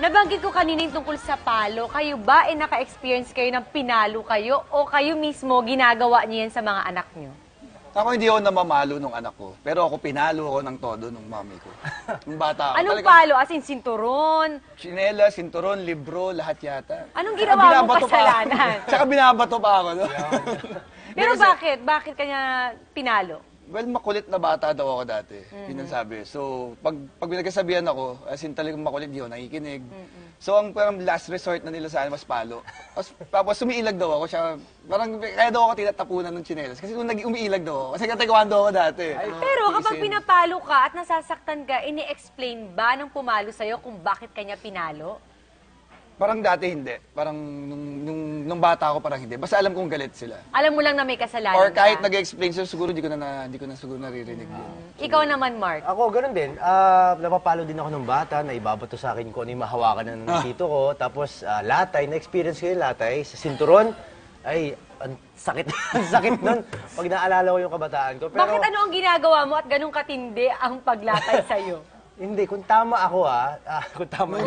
Nabanggit ko kanina yung tungkol sa palo. Kayo ba naka-experience kayo ng pinalo kayo o kayo mismo ginagawa niyo yan sa mga anak niyo? Ako hindi ako namamalo nung anak ko. Pero ako pinalo ako ng todo nung mami ko. Nung bata ako. Anong palo? As in, sinturon? Chinela, sinturon, libro, lahat yata. Anong ginawa mo kasalanan? Tsaka binabato pa ako. No? Pero bakit? Bakit kanya pinalo? Well, makulit na bata daw ako dati. Yun ang sabi. So, pag pinagkasabihan ako, as in talagang makulit, di ako nakikinig. So, ang parang last resort na nila sa akin was palo. Tapos sumiilag daw ako. Siya, parang kaya daw ako tinatapunan ng tsinelas. Kasi kung umiilag daw ako. Kasi kataekwondo ako dati. Pero kapag pinapalo ka at nasasaktan ka, ini-explain ba ng pumalo sa'yo kung bakit kanya pinalo? Parang dati hindi. Parang nung bata ako parang hindi. Basta alam kong galit sila. Alam mo lang na may kasalanan Or kahit ka. nag-explain sila, siguro di ko na siguro naririnig yun. Ikaw naman, Mark. Ako, ganun din. Napapalo din ako ng bata, na ibabato sa akin kung ano yung mahawakan ng tito ko. Tapos, latay, na-experience ko yung latay sa sinturon. Ay, ang sakit, ang sakit nun. Pag naalala ko yung kabataan ko. Pero, Bakit ano ang ginagawa mo at ganun katindi ang paglatay sa'yo? hindi, kung tama ako kung tama.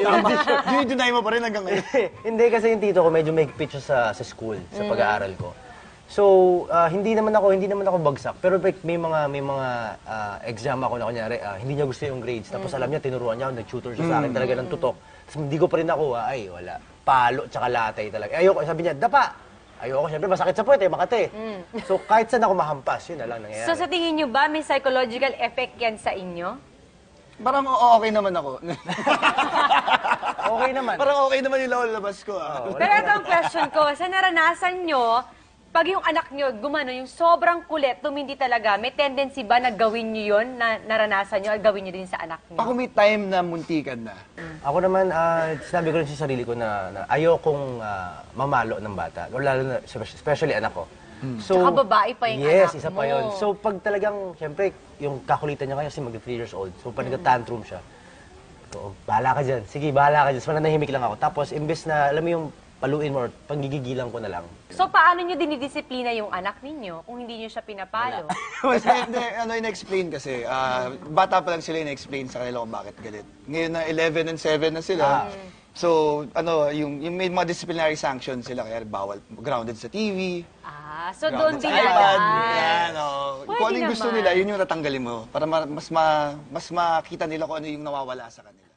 Dinay mo pa rin hanggang ngayon. Hindi, kasi yung tito ko medyo may pitch sa school, sa pag-aaral ko. So, hindi naman ako bagsak. Pero may mga exam ako na kunyari, hindi niya gusto yung grades. Tapos alam niya, tinuruan niya ako, nag-tutor siya sa akin talaga ng tutok. Tapos hindi ko pa rin nakuha, ay wala. Palo, tsaka latay talaga. Ayoko, sabi niya, dapa! Ayoko, syempre, masakit sa puwet, Makati. So, kahit saan ako mahampas, yun na lang nangyayari. So sa tingin nyo ba, may psychological effect yan sa inyo? Parang okay naman ako. Okay naman. Parang okay naman yung lalabas ko. Pero ito ang question ko, sa naranasan nyo, pag yung anak nyo gumano, yung sobrang kulit, tumindi talaga, may tendency ba na gawin nyo yun, na naranasan nyo, at gawin nyo din sa anak nyo? Ako may time na muntikan na. Ako naman, sinabi ko rin sa sarili ko na ayokong mamalo ng bata. Lalo na, especially anak ko. So, Tsaka babae pa yung yes, anak isa pa mo. yun. So, pag talagang, siyempre, yung kakulitan niya kasi mag 3 years old. So, pag nag-tantrum siya, bahala ka dyan. Sige, bahala ka dyan. So, mananahimik lang ako. Tapos, imbes na, alam mo yung paluin mo, panggigigilan ko na lang. So paano nyo dinidisiplina yung anak ninyo kung hindi nyo siya pinapalo? Kasi, in-explain kasi, bata pa lang sila in-explain sa kanila kung bakit galit. Ngayon na 11 and 7 na sila, so, yung may mga disciplinary sanctions sila, kaya bawal, grounded sa TV, So doon grounded sa iPad, dinadaan. yan, Pwede kung ano yung gusto naman. nila, yun yung tatanggalin mo, para mas makita nila kung ano yung nawawala sa kanila.